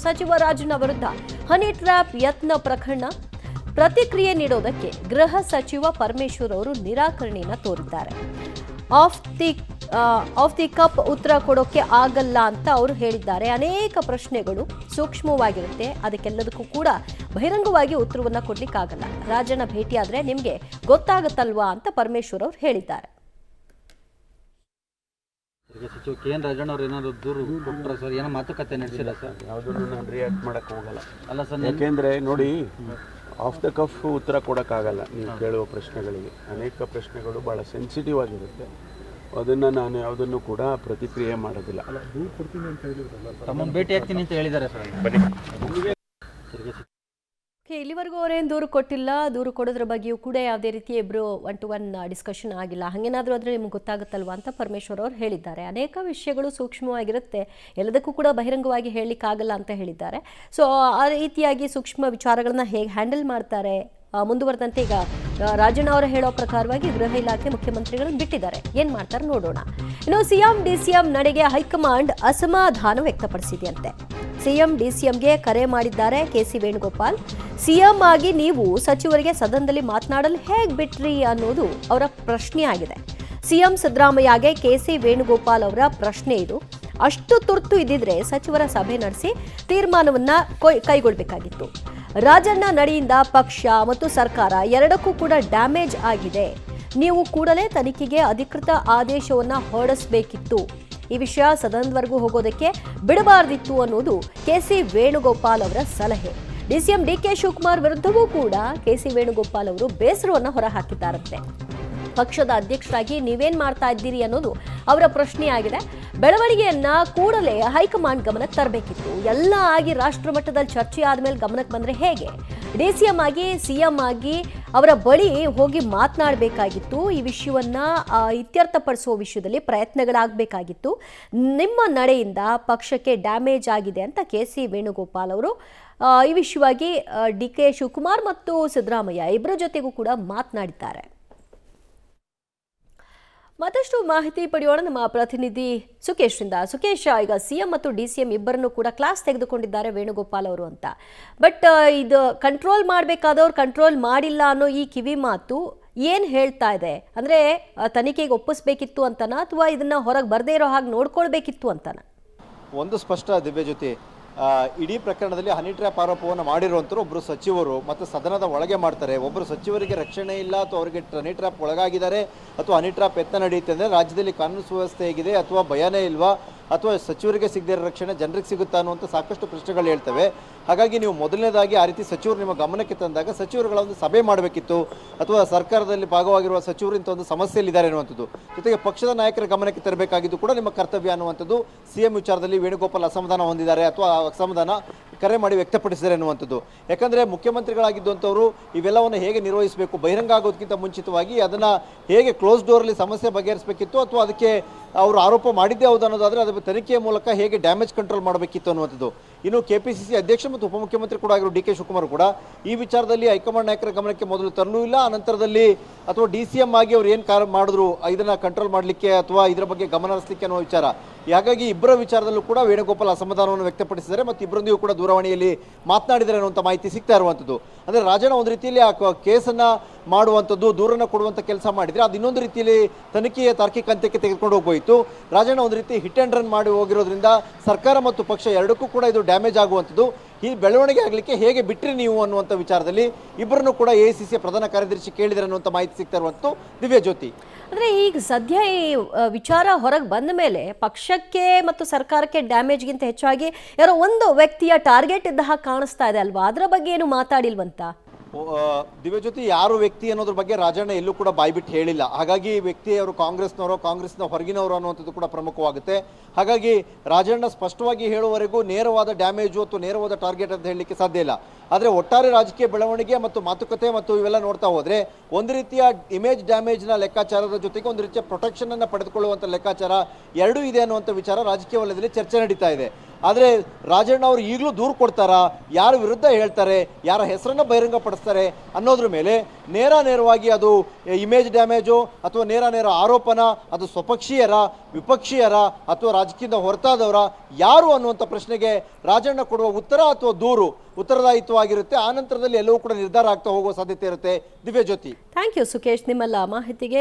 ಸಚಿವ ರಾಜಣ್ಣ ವಿರುದ್ಧ honey trap ಯತ್ನ ಪ್ರಕರಣ ಪ್ರತಿಕ್ರಿಯೆ ನೀಡೋದಕ್ಕೆ ಗೃಹ ಸಚಿವ ಪರಮೇಶ್ವರ್ ಅವರು ನಿರಾಕರಣೆಯನ್ನು ತೋರಿದ್ದಾರೆ. ಆಫ್ ದಿ ಕಪ್ ಉತ್ತರ ಕೊಡೋಕೆ ಆಗಲ್ಲ ಅಂತ ಅವರು ಹೇಳಿದ್ದಾರೆ. ಅನೇಕ ಪ್ರಶ್ನೆಗಳು ಸೂಕ್ಷ್ಮವಾಗಿರುತ್ತೆ, ಅದಕ್ಕೆಲ್ಲದಕ್ಕೂ ಕೂಡ ಬಹಿರಂಗವಾಗಿ ಉತ್ತರವನ್ನು ಕೊಡ್ಲಿಕ್ಕಾಗಲ್ಲ. ರಾಜಣ್ಣ ಭೇಟಿಯಾದ್ರೆ ನಿಮಗೆ ಗೊತ್ತಾಗುತ್ತಲ್ವಾ ಅಂತ ಪರಮೇಶ್ವರ್ ಅವರು ಹೇಳಿದ್ದಾರೆ. ಸಚಿವ ಕೆ.ಎನ್. ರಾಜಣ್ಣ ಅವರು ಏನಾದ್ರು ದೂರು ಕೊಟ್ಟರೆ ಸರ್, ಏನೋ ಮಾತುಕತೆ ನಡೆಸಿಲ್ಲ ಸರ್? ಯಾವುದನ್ನು ನಾನು ರಿಯಾಕ್ಟ್ ಮಾಡೋಕ್ಕೆ ಹೋಗಲ್ಲ. ಅಲ್ಲ ಸರ್, ಯಾಕೆಂದರೆ ನೋಡಿ, ಆಫ್ ದ ಕಫ್ ಉತ್ತರ ಕೊಡೋಕ್ಕಾಗಲ್ಲ. ನೀವು ಕೇಳುವ ಪ್ರಶ್ನೆಗಳಿಗೆ ಅನೇಕ ಪ್ರಶ್ನೆಗಳು ಭಾಳ ಸೆನ್ಸಿಟಿವ್ ಆಗಿರುತ್ತೆ. ಅದನ್ನು ನಾನು ಯಾವುದನ್ನು ಕೂಡ ಪ್ರತಿಕ್ರಿಯೆ ಮಾಡೋದಿಲ್ಲ. ತಮ್ಮನ್ನು ಭೇಟಿ ಆಗ್ತೀನಿ ಅಂತ ಹೇಳಿದ್ದಾರೆ ಸರ್. ಇಲ್ಲಿವರೆಗೂ ಅವರೇನು ದೂರು ಕೊಟ್ಟಿಲ್ಲ. ದೂರು ಕೊಡೋದ್ರ ಬಗ್ಗೆಯೂ ಕೂಡ ಯಾವುದೇ ರೀತಿ ಇಬ್ಬರು 1-to-1 ಡಿಸ್ಕಷನ್ ಆಗಿಲ್ಲ. ಹಾಗೇನಾದರೂ ಆದರೆ ನಿಮ್ಗೆ ಗೊತ್ತಾಗುತ್ತಲ್ವಾ ಅಂತ ಪರಮೇಶ್ವರ್ ಅವರು ಹೇಳಿದ್ದಾರೆ. ಅನೇಕ ವಿಷಯಗಳು ಸೂಕ್ಷ್ಮವಾಗಿರುತ್ತೆ, ಎಲ್ಲದಕ್ಕೂ ಕೂಡ ಬಹಿರಂಗವಾಗಿ ಹೇಳಲಿಕ್ಕಾಗಲ್ಲ ಅಂತ ಹೇಳಿದ್ದಾರೆ. ಸೊ ಆ ರೀತಿಯಾಗಿ ಸೂಕ್ಷ್ಮ ವಿಚಾರಗಳನ್ನ ಹೇಗೆ ಹ್ಯಾಂಡಲ್ ಮಾಡ್ತಾರೆ ಮುಂದುವರೆದಂತೆ ಈಗ ರಾಜಣ್ಣ ಅವರು ಹೇಳೋ ಪ್ರಕಾರವಾಗಿ ಗೃಹ ಇಲಾಖೆ ಮುಖ್ಯಮಂತ್ರಿಗಳನ್ನು ಬಿಟ್ಟಿದ್ದಾರೆ. ಏನು ಮಾಡ್ತಾರೆ ನೋಡೋಣ. ಇನ್ನು ಸಿಎಂ ಡಿಸಿಎಂ ನಡೆಗೆ ಹೈಕಮಾಂಡ್ ಅಸಮಾಧಾನ ವ್ಯಕ್ತಪಡಿಸಿದೆಯಂತೆ. ಸಿಎಂ ಡಿಸಿಎಂಗೆ ಕರೆ ಮಾಡಿದ್ದಾರೆ ಕೆ.ಸಿ. ವೇಣುಗೋಪಾಲ್. ಸಿಎಂ ಆಗಿ ನೀವು ಸಚಿವರಿಗೆ ಸದನದಲ್ಲಿ ಮಾತನಾಡಲು ಹೇಗೆ ಬಿಟ್ರಿ ಅನ್ನೋದು ಅವರ ಪ್ರಶ್ನೆ ಆಗಿದೆ. CM ಸಿದ್ದರಾಮಯ್ಯಗೆ KC. ವೇಣುಗೋಪಾಲ್ ಅವರ ಪ್ರಶ್ನೆ ಇದು. ಅಷ್ಟು ತುರ್ತು ಇದ್ದಿದ್ರೆ ಸಚಿವರ ಸಭೆ ನಡೆಸಿ ತೀರ್ಮಾನವನ್ನ ಕೈಗೊಳ್ಳಬೇಕಾಗಿತ್ತು. ರಾಜಣ್ಣ ನಡೆಯಿಂದ ಪಕ್ಷ ಮತ್ತು ಸರ್ಕಾರ ಎರಡಕ್ಕೂ ಕೂಡ ಡ್ಯಾಮೇಜ್ ಆಗಿದೆ. ನೀವು ಕೂಡಲೇ ತನಿಖೆಗೆ ಅಧಿಕೃತ ಆದೇಶವನ್ನ ಹೊರಡಿಸಬೇಕಿತ್ತು. ಈ ವಿಷಯ ಸದನದವರೆಗೂ ಹೋಗೋದಕ್ಕೆ ಬಿಡಬಾರ್ದಿತ್ತು ಅನ್ನೋದು ಕೆ.ಸಿ. ವೇಣುಗೋಪಾಲ್ ಅವರ ಸಲಹೆ. ಡಿಸಿಎಂ ಡಿ.ಕೆ. ಶಿವಕುಮಾರ್ ವಿರುದ್ಧವೂ ಕೂಡ ಕೆ.ಸಿ. ವೇಣುಗೋಪಾಲ್ ಅವರು ಬೇಸರವನ್ನು ಹೊರಹಾಕಿದ್ದಾರಂತೆ. ಪಕ್ಷದ ಅಧ್ಯಕ್ಷರಾಗಿ ನೀವೇನ್ ಮಾಡ್ತಾ ಇದ್ದೀರಿ ಅನ್ನೋದು ಅವರ ಪ್ರಶ್ನೆಯಾಗಿದೆ. ಬೆಳವಣಿಗೆಯನ್ನ ಕೂಡಲೇ ಹೈಕಮಾಂಡ್ ಗಮನಕ್ಕೆ ತರಬೇಕಿತ್ತು. ಎಲ್ಲ ಆಗಿ ರಾಷ್ಟ್ರ ಮಟ್ಟದಲ್ಲಿ ಚರ್ಚೆ ಆದ್ಮೇಲೆ ಗಮನಕ್ಕೆ ಬಂದ್ರೆ ಹೇಗೆ? ಡಿಸಿಎಂ ಆಗಿ ಸಿಎಂ ಆಗಿ ಅವರ ಬಳಿ ಹೋಗಿ ಮಾತನಾಡಬೇಕಾಗಿತ್ತು. ಈ ವಿಷಯವನ್ನ ಇತ್ಯರ್ಥಪಡಿಸುವ ವಿಷಯದಲ್ಲಿ ಪ್ರಯತ್ನಗಳಾಗಬೇಕಾಗಿತ್ತು. ನಿಮ್ಮ ನಡೆಯಿಂದ ಪಕ್ಷಕ್ಕೆ ಡ್ಯಾಮೇಜ್ ಆಗಿದೆ ಅಂತ ಕೆ.ಸಿ. ವೇಣುಗೋಪಾಲ್ ಅವರು ಈ ವಿಷಯವಾಗಿ ಡಿ.ಕೆ. ಶಿವಕುಮಾರ್ ಮತ್ತು ಸಿದ್ದರಾಮಯ್ಯ ಇಬ್ಬರ ಜೊತೆಗೂ ಕೂಡ ಮಾತನಾಡಿದ್ದಾರೆ. ಮತ್ತಷ್ಟು ಮಾಹಿತಿ ಪಡೆಯೋಣ ನಮ್ಮ ಪ್ರತಿನಿಧಿ ಸುಕೇಶ್ರಿಂದ. ಸುಕೇಶ್, ಈಗ ಸಿಎಂ ಮತ್ತು ಡಿಸಿಎಂ ಇಬ್ಬರನ್ನು ಕೂಡ ಕ್ಲಾಸ್ ತೆಗೆದುಕೊಂಡಿದ್ದಾರೆ ವೇಣುಗೋಪಾಲ್ ಅವರು ಅಂತ. ಬಟ್ ಇದು ಕಂಟ್ರೋಲ್ ಮಾಡಬೇಕಾದವ್ರು ಕಂಟ್ರೋಲ್ ಮಾಡಿಲ್ಲ ಅನ್ನೋ ಈ ಕಿವಿ ಮಾತು ಏನು ಹೇಳ್ತಾ ಇದೆ? ಅಂದರೆ ತನಿಖೆಗೆ ಒಪ್ಪಿಸ್ಬೇಕಿತ್ತು ಅಂತನಾ, ಅಥವಾ ಇದನ್ನ ಹೊರಗೆ ಬರದೇ ಇರೋ ಹಾಗೆ ನೋಡ್ಕೊಳ್ಬೇಕಿತ್ತು ಅಂತನಾ? ಒಂದು ಸ್ಪಷ್ಟ, ದಿವ್ಯ ಜ್ಯೋತಿ, ಇಡೀ ಪ್ರಕರಣದಲ್ಲಿ ಹನಿ ಟ್ರ್ಯಾಪ್ ಆರೋಪವನ್ನು ಮಾಡಿರುವಂಥವ್ರು ಒಬ್ಬರು ಸಚಿವರು ಮತ್ತು ಸದನದ ಒಳಗೆ ಮಾಡ್ತಾರೆ. ಒಬ್ಬರು ಸಚಿವರಿಗೆ ರಕ್ಷಣೆ ಇಲ್ಲ ಅಥವಾ ಅವರಿಗೆ ಹನಿ ಟ್ರ್ಯಾಪ್ ಒಳಗಾಗಿದ್ದಾರೆ ಅಥವಾ ಹನಿ ಟ್ರ್ಯಾಪ್ ಎತ್ತ ನಡೆಯುತ್ತೆ ಅಂದರೆ ರಾಜ್ಯದಲ್ಲಿ ಕಾನೂನು ಸುವ್ಯವಸ್ಥೆ ಹೇಗಿದೆ ಅಥವಾ ಭಯನೇ ಇಲ್ವಾ ಅಥವಾ ಸಚಿವರಿಗೆ ಸಿಗದೇ ಇರೋ ರಕ್ಷಣೆ ಜನರಿಗೆ ಸಿಗುತ್ತಾ ಅನ್ನುವಂಥ ಸಾಕಷ್ಟು ಪ್ರಶ್ನೆಗಳು ಹೇಳ್ತವೆ. ಹಾಗಾಗಿ ನೀವು ಮೊದಲನೇದಾಗಿ ಆ ರೀತಿ ಸಚಿವರು ನಿಮ್ಮ ಗಮನಕ್ಕೆ ತಂದಾಗ ಸಚಿವರುಗಳ ಒಂದು ಸಭೆ ಮಾಡಬೇಕಿತ್ತು, ಅಥವಾ ಸರ್ಕಾರದಲ್ಲಿ ಭಾಗವಾಗಿರುವ ಸಚಿವರು ಇಂಥ ಒಂದು ಸಮಸ್ಯೆಯಲ್ಲಿದ್ದಾರೆ ಅನ್ನುವಂಥದ್ದು. ಜೊತೆಗೆ ಪಕ್ಷದ ನಾಯಕರ ಗಮನಕ್ಕೆ ತರಬೇಕಾಗಿದ್ದು ಕೂಡ ನಿಮ್ಮ ಕರ್ತವ್ಯ ಅನ್ನುವಂಥದ್ದು. ಸಿಎಂ ವಿಚಾರದಲ್ಲಿ ವೇಣುಗೋಪಾಲ್ ಅಸಮಾಧಾನ ಹೊಂದಿದ್ದಾರೆ ಅಥವಾ ಅಸಮಾಧಾನ ಕರೆ ಮಾಡಿ ವ್ಯಕ್ತಪಡಿಸಿದ್ದಾರೆ ಅನ್ನುವಂಥದ್ದು. ಯಾಕಂದರೆ ಮುಖ್ಯಮಂತ್ರಿಗಳಾಗಿದ್ದಂಥವರು ಇವೆಲ್ಲವನ್ನು ಹೇಗೆ ನಿರ್ವಹಿಸಬೇಕು, ಬಹಿರಂಗ ಆಗೋದಕ್ಕಿಂತ ಮುಂಚಿತವಾಗಿ ಅದನ್ನು ಹೇಗೆ ಕ್ಲೋಸ್ ಡೋರಲ್ಲಿ ಸಮಸ್ಯೆ ಬಗೆಹರಿಸಬೇಕಿತ್ತು, ಅಥವಾ ಅದಕ್ಕೆ ಅವರು ಆರೋಪ ಮಾಡಿದ್ದೇ ಹೌದು ಅನ್ನೋದಾದರೆ ಅದರ ತನಿಖೆಯ ಮೂಲಕ ಹೇಗೆ ಡ್ಯಾಮೇಜ್ ಕಂಟ್ರೋಲ್ ಮಾಡಬೇಕಿತ್ತು ಅನ್ನುವಂಥದ್ದು. ಇನ್ನು ಕೆಪಿಸಿಸಿ ಅಧ್ಯಕ್ಷ ಮತ್ತು ಉಪಮುಖ್ಯಮಂತ್ರಿ ಕೂಡ ಆಗಿರೋ ಡಿ.ಕೆ. ಶಿವಕುಮಾರ್ ಕೂಡ ಈ ವಿಚಾರದಲ್ಲಿ ಹೈಕಮಾಂಡ್ ನಾಯಕರ ಗಮನಕ್ಕೆ ಮೊದಲು ತರಲೂ ಇಲ್ಲ, ಅನಂತರದಲ್ಲಿ ಅಥವಾ ಡಿ.ಸಿ.ಎಂ ಆಗಿ ಅವ್ರು ಏನು ಮಾಡಿದ್ರು ಇದನ್ನು ಕಂಟ್ರೋಲ್ ಮಾಡಲಿಕ್ಕೆ ಅಥವಾ ಇದರ ಬಗ್ಗೆ ಗಮನ ಹರಿಸಲಿಕ್ಕೆ ಅನ್ನೋ ವಿಚಾರ. ಹಾಗಾಗಿ ಇಬ್ಬರ ವಿಚಾರದಲ್ಲೂ ಕೂಡ ವೇಣುಗೋಪಾಲ್ ಅಸಮಾಧಾನವನ್ನು ವ್ಯಕ್ತಪಡಿಸಿದ್ದಾರೆ ಮತ್ತು ಇಬ್ಬರೊಂದಿಗೂ ಕೂಡ ದೂರವಾಣಿಯಲ್ಲಿ ಮಾತನಾಡಿದ್ದಾರೆ ಅನ್ನುವಂಥ ಮಾಹಿತಿ ಸಿಗ್ತಾ ಇರುವಂಥದ್ದು. ಅಂದರೆ ರಾಜಣ್ಣ ಒಂದು ರೀತಿಯಲ್ಲಿ ಆ ಕೇಸನ್ನು ಮಾಡುವಂಥದ್ದು, ದೂರನ್ನು ಕೊಡುವಂಥ ಕೆಲಸ ಮಾಡಿದರೆ ಅದು ಇನ್ನೊಂದು ರೀತಿಯಲ್ಲಿ ತನಿಖೆಯ ತಾರ್ಕಿಕ ಅಂತ್ಯಕ್ಕೆ ತೆಗೆದುಕೊಂಡು ಹೋಗ್ಬೋಯಿತು. ರಾಜಣ್ಣ ಒಂದು ರೀತಿ ಹಿಟ್ ಆ್ಯಂಡ್ ರನ್ ಮಾಡಿ ಹೋಗಿರೋದ್ರಿಂದ ಸರ್ಕಾರ ಮತ್ತು ಪಕ್ಷ ಎರಡಕ್ಕೂ ಕೂಡ ಇದು ಡ್ಯಾಮೇಜ್ ಆಗುವಂಥದ್ದು. ಈ ಬೆಳವಣಿಗೆ ಆಗಲಿಕ್ಕೆ ಹೇಗೆ ಬಿಟ್ಟರೆ ನೀವು ಅನ್ನುವಂಥ ವಿಚಾರದಲ್ಲಿ ಇಬ್ಬರನ್ನು ಕೂಡ ಎಐಸಿಸಿಯ ಪ್ರಧಾನ ಕಾರ್ಯದರ್ಶಿ ಕೇಳಿದರೆ ಅನ್ನುವಂಥ ಮಾಹಿತಿ ಸಿಗ್ತಾ ಇರುವಂಥದ್ದು. ದಿವ್ಯ ಜ್ಯೋತಿ, ಅಂದರೆ ಈಗ ಸದ್ಯ ಈ ವಿಚಾರ ಹೊರಗೆ ಬಂದ ಮೇಲೆ ಪಕ್ಷಕ್ಕೆ ಮತ್ತು ಸರ್ಕಾರಕ್ಕೆ ಡ್ಯಾಮೇಜ್ಗಿಂತ ಹೆಚ್ಚಾಗಿ ಯಾರೋ ಒಂದು ವ್ಯಕ್ತಿಯ ಟಾರ್ಗೆಟ್ ಇದ್ದ ಹಾಗೆ ಕಾಣಿಸ್ತಾ ಇದೆ ಅಲ್ವಾ? ಅದರ ಬಗ್ಗೆ ಏನು ಮಾತಾಡಿಲ್ವಂತ? ದಿವ್ಯಜ್ಯೋತಿ, ಯಾರು ವ್ಯಕ್ತಿ ಅನ್ನೋದ್ರ ಬಗ್ಗೆ ರಾಜಣ್ಣ ಎಲ್ಲೂ ಕೂಡ ಬಾಯ್ಬಿಟ್ಟು ಹೇಳಿಲ್ಲ. ಹಾಗಾಗಿ ವ್ಯಕ್ತಿಯವರು ಕಾಂಗ್ರೆಸ್ನ ಹೊರಗಿನವರು ಅನ್ನುವಂಥದ್ದು ಕೂಡ ಪ್ರಮುಖವಾಗುತ್ತೆ. ಹಾಗಾಗಿ ರಾಜಣ್ಣ ಸ್ಪಷ್ಟವಾಗಿ ಹೇಳುವವರೆಗೂ ನೇರವಾದ ಡ್ಯಾಮೇಜು ಅಥವಾ ನೇರವಾದ ಟಾರ್ಗೆಟ್ ಅಂತ ಹೇಳಲಿಕ್ಕೆ ಸಾಧ್ಯ ಇಲ್ಲ. ಆದರೆ ಒಟ್ಟಾರೆ ರಾಜಕೀಯ ಬೆಳವಣಿಗೆ ಮತ್ತು ಮಾತುಕತೆ ಮತ್ತು ಇವೆಲ್ಲ ನೋಡ್ತಾ ಹೋದರೆ ಒಂದು ರೀತಿಯ ಇಮೇಜ್ ಡ್ಯಾಮೇಜ್ನ ಲೆಕ್ಕಾಚಾರದ ಜೊತೆಗೆ ಒಂದು ರೀತಿಯ ಪ್ರೊಟೆಕ್ಷನನ್ನು ಪಡೆದುಕೊಳ್ಳುವಂಥ ಲೆಕ್ಕಾಚಾರ ಎರಡೂ ಇದೆ ಅನ್ನುವಂಥ ವಿಚಾರ ರಾಜಕೀಯ ವಲಯದಲ್ಲಿ ಚರ್ಚೆ ನಡೀತಾ ಇದೆ. ಆದರೆ ರಾಜಣ್ಣ ಅವರು ಈಗಲೂ ದೂರು ಕೊಡ್ತಾರಾ, ಯಾರ ವಿರುದ್ಧ ಹೇಳ್ತಾರೆ, ಯಾರ ಹೆಸರನ್ನು ಬಹಿರಂಗಪಡಿಸ್ತಾರೆ ಅನ್ನೋದ್ರ ಮೇಲೆ ನೇರವಾಗಿ ಅದು ಇಮೇಜ್ ಡ್ಯಾಮೇಜು ಅಥವಾ ನೇರ ಆರೋಪನ, ಅದು ಸ್ವಪಕ್ಷೀಯರ, ವಿಪಕ್ಷೀಯರ ಅಥವಾ ರಾಜಕೀಯದಿಂದ ಹೊರತಾದವರ ಯಾರು ಅನ್ನುವಂಥ ಪ್ರಶ್ನೆಗೆ ರಾಜಣ್ಣ ಕೊಡುವ ಉತ್ತರ ಅಥವಾ ದೂರು ಉತ್ತರದಾಯಿತ್ವವಾಗಿರುತ್ತೆ. ಆ ನಂತರದಲ್ಲಿ ಎಲ್ಲವೂ ಕೂಡ ನಿರ್ಧಾರ ಆಗ್ತಾ ಹೋಗುವ ಸಾಧ್ಯತೆ ಇರುತ್ತೆ. ದಿವ್ಯಜ್ಯೋತಿ. ಥ್ಯಾಂಕ್ ಯು ಸುಖೇಶ್ ನಿಮ್ಮೆಲ್ಲ ಮಾಹಿತಿಗೆ.